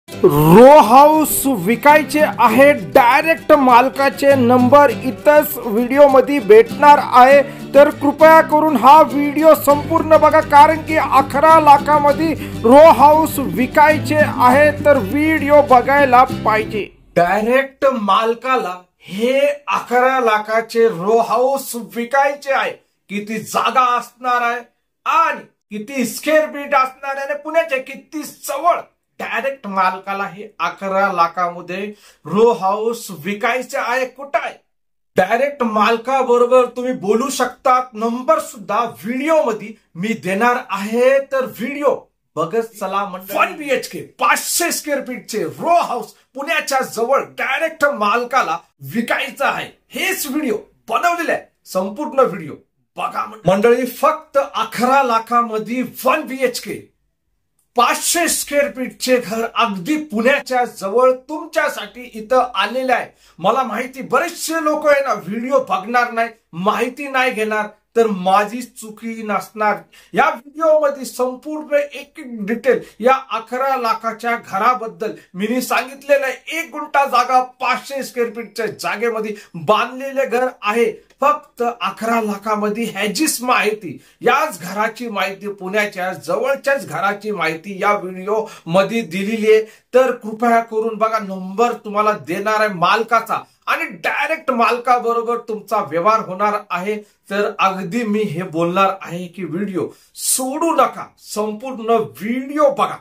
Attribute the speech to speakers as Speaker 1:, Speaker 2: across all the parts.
Speaker 1: Row house विकायचे आहे, direct मालकाचे नंबर इथंच व्हिडिओ मध्ये भेटणार आहे। तर कृपया करून हा व्हिडिओ संपूर्ण बघा, कारण की 11 लाखामध्ये रो हाऊस विकायचे आहे, तर व्हिडिओ बघायला पाहिजे। डायरेक्ट मालकाला हे 11 लाखाचे रो हाऊस विकायचे आहे। किती जागा असणार आहे आणि किती स्क्वेअर फीट असणार आहे, पुण्याच्या किती जवळ डायरेक्ट मालकाला हे 11 लाखामध्ये रो हाऊस विकायचे आहे। कुठं आहे डायरेक्ट मालकाबरोबर तुम्ही बोलू शकता, नंबर सुद्धा व्हिडिओ मध्ये मी देणार आहे। तर व्हिडिओ बघत चला। 1 BHK 500 स्क्वेअर फीटचे रो हाऊस पुण्याच्या जवळ डायरेक्ट मालकाला विकायचं आहे। हेच व्हिडिओ बनवलेला आहे, संपूर्ण व्हिडिओ बघा मंडळी। फक्त 11 लाखामध्ये 1 BHK 500 स्क्वेअर फीटचे घर अगदी पुण्याच्या जवळ तुमच्यासाठी इथं आलेले आहे। मला माहिती बरेचसे लोक आहे ना व्हिडिओ बघणार नाही, माहिती नाही घेणार, तर माझी चुकी नसणार। या व्हिडिओ मध्ये संपूर्ण एक डिटेल या 11 लाखाच्या घराबद्दल मी सांगितलेलं आहे। 1 गुंठा जागा 500 स्क्वेअर फीटच्या जागेमध्ये बांधलेले घर आहे। फक्त 11 लाखामध्ये ह्याचीच माहिती, याच घराची माहिती, पुण्याच्या जवळच्याच घराची माहिती या व्हिडिओ मध्ये दिलेली आहे। तर कृपया करून बघा, नंबर तुम्हाला देणार आहे मालकाचा आणि डायरेक्ट मालकाबरोबर तुमचा व्यवहार होणार आहे। तर अगदी मी हे बोलणार आहे की व्हिडिओ सोडू नका, संपूर्ण व्हिडिओ बघा।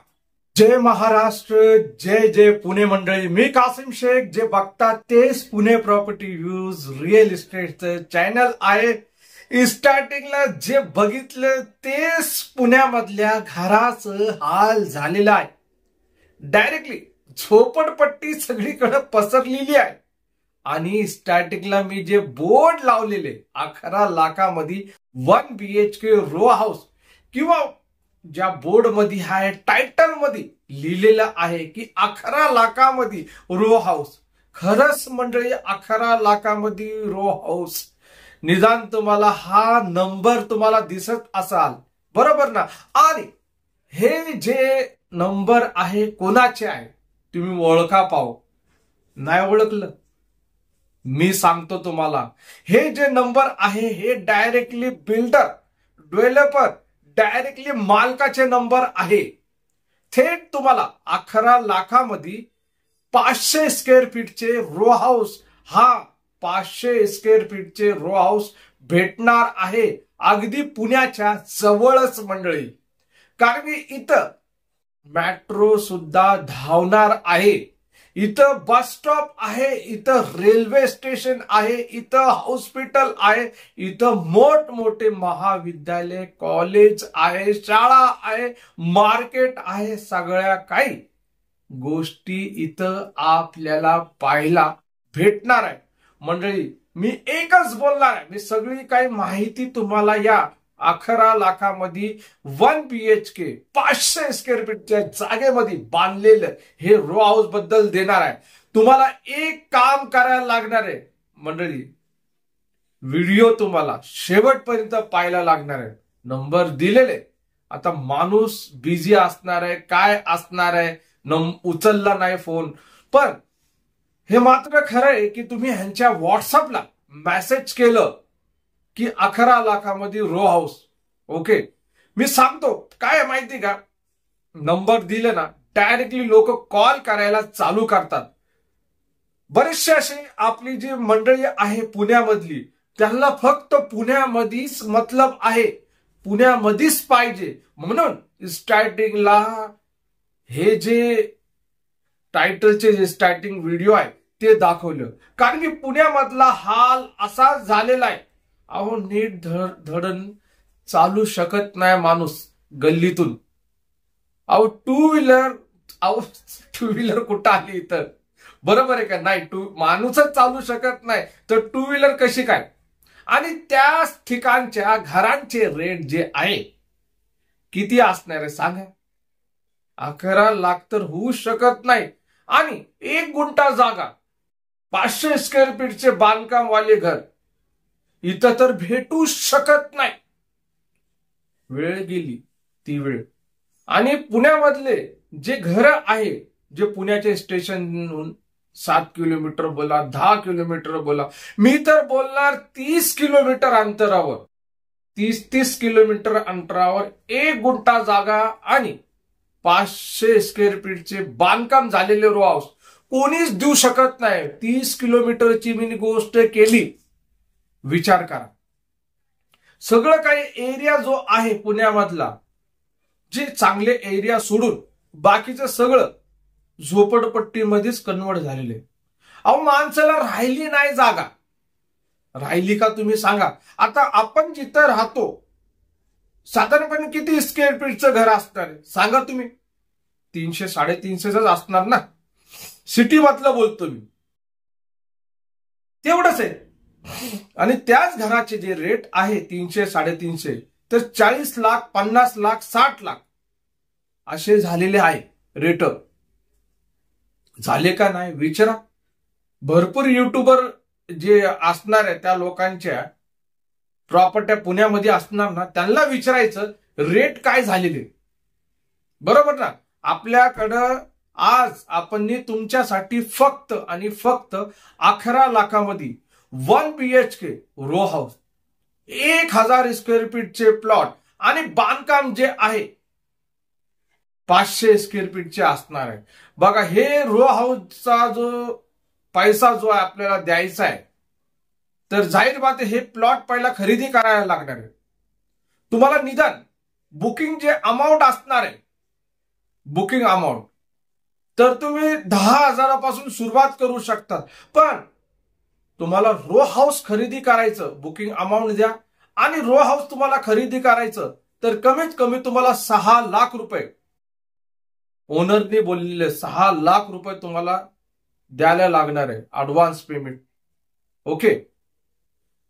Speaker 1: जय महाराष्ट्र, जय जय पुणे मंडळी। मी कासिम शेख, जे बघतात तेच पुणे प्रॉपर्टी व्ह्यूज रिअल इस्टेटचं चॅनल आहे। स्टार्टिंगला जे बघितलं तेच पुण्यामधल्या घराचं हाल झालेलं आहे। डायरेक्टली झोपडपट्टी सगळीकडे पसरलेली आहे आणि स्टार्टिंगला मी जे बोर्ड लावलेले 11 लाखामध्ये 1 BHK रो हाऊस, किंवा ज्या बोर्ड मध्ये आहे टायटल मध्ये लिहिलेलं आहे की 11 लाखामध्ये रो हाऊस, खरंच मंडळी 11 लाखामध्ये रो हाऊस। निदान तुम्हाला हा नंबर तुम्हाला दिसत असाल, बरोबर ना? आणि हे जे नंबर आहे कोणाचे आहे तुम्ही ओळखा पाहू, नाही ओळखलं मी सांगतो तुम्हाला। हे जे नंबर आहे हे डायरेक्टली बिल्डर डेव्हलपर डायरेक्टली मालकाचे नंबर आहे। थेट तुम्हाला 11 लाखामध्ये 500 स्क्वेअर फीटचे रो हाऊस, हा 500 स्क्वेअर फीटचे रो हाऊस भेटणार आहे अगदी पुण्याच्या जवळच मंडळी। कारण की इथं मेट्रो सुद्धा धावणार आहे, इथं बस स्टॉप आहे, इथं रेल्वे स्टेशन आहे, इथं हॉस्पिटल आहे, इथं मोठमोठे महाविद्यालय, कॉलेज आहे, शाळा आहे, मार्केट आहे, सगळ्या काही गोष्टी इथं आपल्याला पाहायला भेटणार आहे मंडळी। मी एकच बोलणार आहे, मी सगळी काही माहिती तुम्हाला या 11 लाखामध्ये 1 BHK 500 स्क्वेअर फीटच्या जागेमध्ये बांधलेलं हे रो हाऊस बद्दल देणार आहे। तुम्हाला एक काम करायला लागणार आहे मंडळी, व्हिडिओ तुम्हाला शेवटपर्यंत पाहायला लागणार आहे। नंबर दिलेले, आता माणूस बिझी असणार आहे, काय असणार आहे, उचलला नाही फोन, पण हे मात्र खरं आहे की तुम्ही ह्यांच्या व्हॉट्सअपला मेसेज केलं की 11 लाखामध्ये रो हाऊस, ओके, मी सांगतो काय माहिती का, नंबर दिले ना डायरेक्टली लोक कॉल करायला चालू करतात। बरेचसे असे आपली जी मंडळी आहे पुण्यामधली, त्यांना फक्त पुण्यामध्येच मतलब आहे, पुण्यामध्येच पाहिजे, म्हणून स्टार्टिंगला हे जे टायटलचे जे स्टार्टिंग व्हिडिओ आहे ते दाखवलं। कारण की पुण्यामधला हाल असा झालेला आहे, अहो नीट धडन चालू शकत नाही माणूस गल्लीतून। अहो टू व्हीलर कुठं आली इथं, बरोबर आहे का नाही? माणूसच चालू शकत नाही तर टू व्हीलर कशी काय? आणि त्या ठिकाणच्या घरांचे रेट जे आहे किती असणार आहे सांगा? 11 लाख तर होऊ शकत नाही। आणि 1 गुंठा जागा 500 स्क्वेअर फीटचे बांधकाम वाले घर इथं तर भेटू शकत नाही। वेळ गेली ती वेळ। आणि पुण्यामधले जे घर आहे जे पुण्याचे स्टेशन 7 किलोमीटर बोला, 10 किलोमीटर बोला, मी तर बोलणार 30 किलोमीटर अंतरावर, 30 किलोमीटर अंतरावर 1 गुंठा जागा आणि 500 स्क्वेअर फीटचे बांधकाम झालेले रो हाऊस कोणीच देऊ शकत नाही. 30 किलोमीटरची मी गोष्ट केली, विचार करा. सगळं काही एरिया जो आहे पुण्यामधला, जे चांगले एरिया सोडून बाकीचं सगळं झोपडपट्टीमध्येच कन्वर्ट झालेले. अहो माणसाला राहिली नाही जागा. राहिली का तुम्ही सांगा. आता आपण जिथं राहतो साधारणपणे किती स्क्वेअर फीटचं घर असणार सांगा तुम्ही. 300 350च असणार ना. सिटी मधलं बोलतो मी, तेवढंच आहे. आणि त्याच घराचे जे रेट आहे 300 350 तर 40 लाख 50 लाख 60 लाख असे झालेले आहे रेट. झाले का नाही विचारा. भरपूर युट्यूबर जे असणार आहे त्या लोकांच्या प्रॉपर्ट्या पुण्यामध्ये असणार ना, त्यांना विचारायचं रेट काय झालेले. बरोबर ना. आपल्याकडं आज आपण तुमच्यासाठी फक्त आणि फक्त 11 लाखामध्ये 1 BHK रो हाऊस, 1000 स्क्वेअर फीटचे प्लॉट आणि बांधकाम जे आहे 500 स्क्वेअर फीटचे असणार आहे. बघा हे रो हाऊसचा जो पैसा जो आहे आपल्याला द्यायचा आहे, तर जाहीर बात हे प्लॉट पहिला खरेदी करायला लागणार आहे. तुम्हाला निदान बुकिंग जे अमाऊंट असणार आहे, बुकिंग अमाऊंट, तर तुम्ही 10,000पासून सुरुवात करू शकता. पण तुम्हाला रो हाऊस खरेदी करायचं, बुकिंग अमाऊंट द्या आणि रो हाऊस तुम्हाला खरेदी करायचं तर कमीत कमी तुम्हाला 6 लाख रुपये, ओनरने बोललेले 6 लाख रुपये तुम्हाला द्यायला लागणार आहे ऍडव्हान्स पेमेंट. ओके.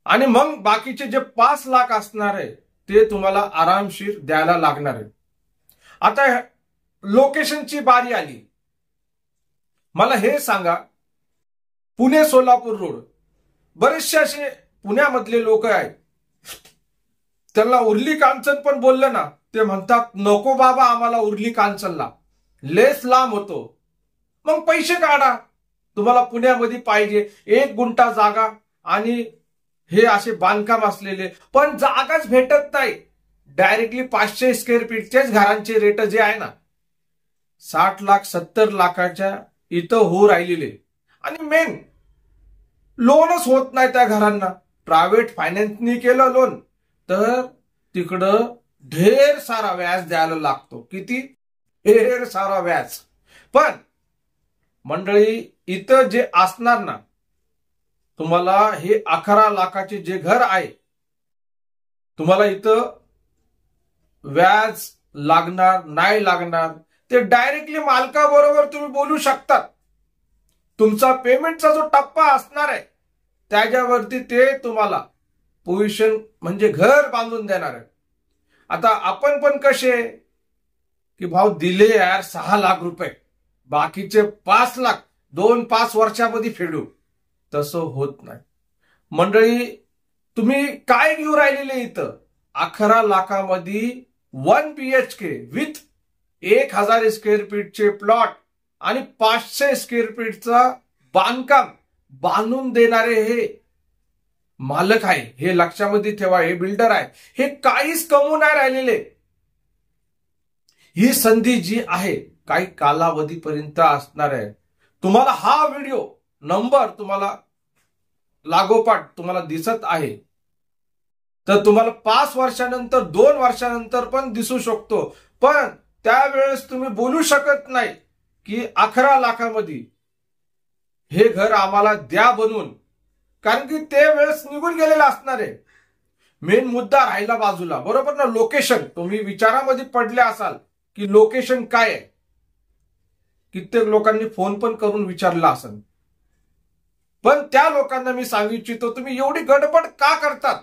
Speaker 1: आणि मग बाकीचे जे 5 लाख असणार आहे ते तुम्हाला आरामशीर द्यायला लागणार आहे. आता लोकेशनची बारी आली. मला हे सांगा, पुणे सोलापूर रोड, बरेचसे असे पुण्यामधले लोक आहेत, त्यांना उर्ली कांचन पण बोललं ना, ते म्हणतात नको बाबा आम्हाला उर्ली कांचनला, लेस लांब होतो. मग पैसे काढा. तुम्हाला पुण्यामध्ये पाहिजे 1 गुंठा जागा आणि हे असे बांधकाम असलेले, पण जागाच भेटत नाही. डायरेक्टली 500 स्क्वेअर फीटच्याच घरांचे रेट जे आहे ना 60 लाख 70 लाखाच्या इथं हो राहिलेले. आणि मेन लोनच होत नाही त्या घरांना. प्रायव्हेट फायनान्सनी केलं लोन तर तिकडं ढेर सारा व्याज द्यायला लागतो. किती? ढेर सारा व्याज. पण मंडळी इथं जे असणार ना, तुम्हाला हे 11 लाखाचे जे घर आहे, तुम्हाला इथं व्याज लागणार नाही लागणार ते डायरेक्टली मालकाबरोबर तुम्ही बोलू शकता. तुमचा पेमेंटचा जो टप्पा असणार आहे त्याच्यावरती ते तुम्हाला पोझिशन म्हणजे घर बांधून देणार आहे. आता आपण पण कसे की भाव दिले यार 6 लाख रुपये, बाकीचे 5 लाख 2-5 वर्षामध्ये फेडू, तसं होत नाही. मंडळी तुम्ही काय घेऊ राहिलेले इथं 11 लाखामध्ये 1 BHK विथ 1000 स्क्वेअर फीटचे प्लॉट आणि 500 स्क्वेअर फीटचा बांधकाम बांधून देणारे हे मालक आहे. हे लक्षामध्ये ठेवा. हे बिल्डर आहे. हे काहीच कमवून नाही राहिलेले. ही संधी जी आहे काही कालावधीपर्यंत असणार आहे. तुम्हाला हा व्हिडिओ नंबर तुम्हाला लागोपाठ तुम्हाला दिसत आहे, तर तुम्हाला 5 वर्षानंतर 2 वर्षानंतर पण दिसू शकतो. पण त्यावेळेस तुम्ही बोलू शकत नाही की 11 लाखामध्ये हे घर आम्हाला द्या बनवून, कारण की ते वेळेस निघून गेलेला असणार आहे. मेन मुद्दा राहिला बाजूला. बरोबर ना. लोकेशन. तुम्ही विचारामध्ये पडले असाल की लोकेशन काय आहे. कित्येक लोकांनी फोन पण करून विचारला असेल. पण त्या लोकांना मी सांगू इच्छितो, तुम्ही एवढी गडबड का करतात.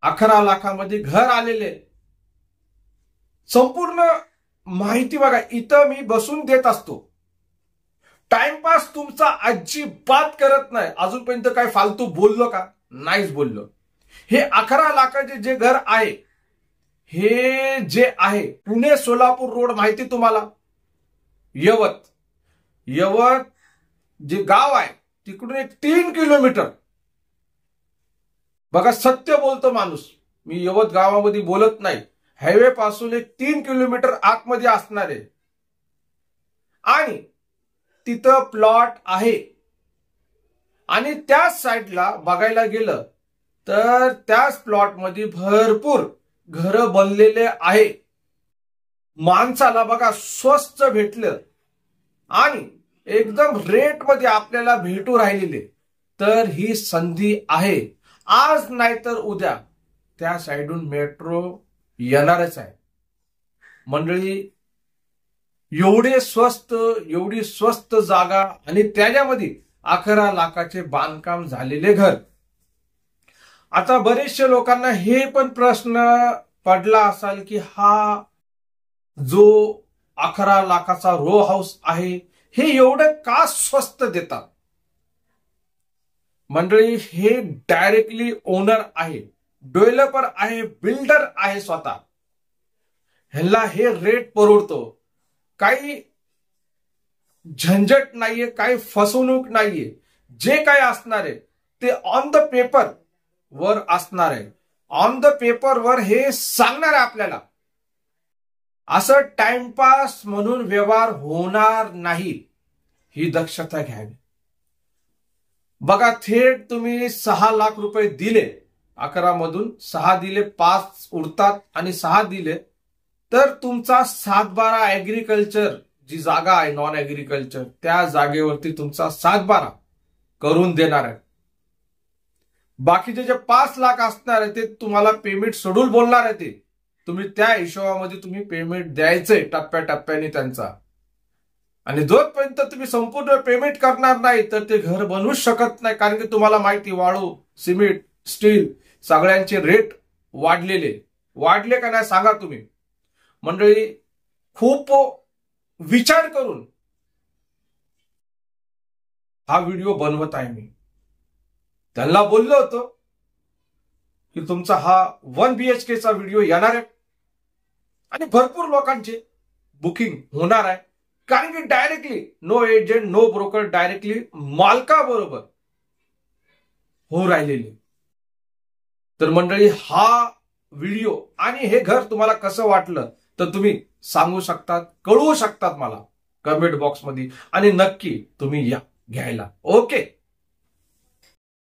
Speaker 1: 11 लाखामध्ये घर आलेले, संपूर्ण माहिती बघा. इथं मी बसून देत असतो. टाइमपास तुमचा अजिबात करत नाही. अजूनपर्यंत काय फालतू बोललो का? नाहीच बोललो. हे 11 लाखाचे जे घर आहे, हे जे आहे पुणे सोलापूर रोड, माहिती तुम्हाला यवत यवत जे गाव आहे तिकडून एक 3 किलोमीटर, बघा सत्य बोलतो माणूस, मी यवत गावामध्ये बोलत नाही, हायवे पासून एक 3 किलोमीटर आतमध्ये असणार आहे आणि तिथं प्लॉट आहे. आणि त्याच साईडला बघायला गेलं तर त्याच प्लॉटमध्ये भरपूर घरं बनलेले आहे. माणसाला बघा स्वस्त भेटलं आणि एकदम रेट मध्ये आपल्याला भेटू राहिलेले, तर ही संधी आहे. आज नाही तर उद्या त्या साईडून मेट्रो येणारच आहे. मंडळी, एवढी स्वस्त जागा आणि त्याच्यामध्ये 11 लाखाचे बांधकाम झालेले घर. आता बरेचशे लोकांना हे पण प्रश्न पडला असाल की हा जो 11 लाखाचा रो हाऊस आहे हे एवढं का स्वस्त देतात. मंडळी, हे डायरेक्टली ओनर आहे, डेव्हलपर आहे, बिल्डर आहे स्वतः. ह्याला हे रेट परवडतो. काही झंझट नाहीये, काही फसवणूक नाहीये. जे काही असणार आहे ते ऑन द पेपर वर असणार आहे. ऑन द पेपर वर हे सांगणार आहे आपल्याला. असं टाइमपास म्हणून व्यवहार होणार नाही, ही दक्षता घ्यावी. बघा, थेट तुम्ही 6 लाख रुपये दिले, 11 मधून 6 दिले, 5 उरतात आणि 6 दिले, तर तुमचा 7/12 ऍग्रीकल्चर जी जागा आहे, नॉन ऍग्रीकल्चर, त्या जागेवरती तुमचा 7/12 करून देणार आहे. बाकीचे जे 5 लाख असणार आहे ते तुम्हाला पेमेंट शेड्यूल बोलणार आहे. ते तुम्ही त्या हिशोबामध्ये तुम्ही पेमेंट द्यायचंय टप्प्याटप्प्याने त्यांचा. आणि जोपर्यंत तुम्ही संपूर्ण पेमेंट करणार नाही तर ते घर बनवूच शकत नाही. कारण की तुम्हाला माहिती, वाळू, सिमेंट, स्टील सगळ्यांचे रेट वाढले का नाही सांगा तुम्ही. मंडळी, खूप विचार करून हा व्हिडिओ बनवत आहे मी. त्यांना बोललो होतो की तुमचा हा 1 BHK चा व्हिडिओ येणार आहे आणि भरपूर लोकांचे बुकिंग होणार आहे. कारण की directly no agent, no broker, directly मालकाबरोबर हो राहिलेले. तर मंडळी, हा व्हिडिओ आणि हे घर तुम्हाला कसं वाटलं तर तुम्ही सांगू शकतात, कळवू शकतात मला कमेंट बॉक्समध्ये. आणि नक्की तुम्ही या घ्यायला. ओके.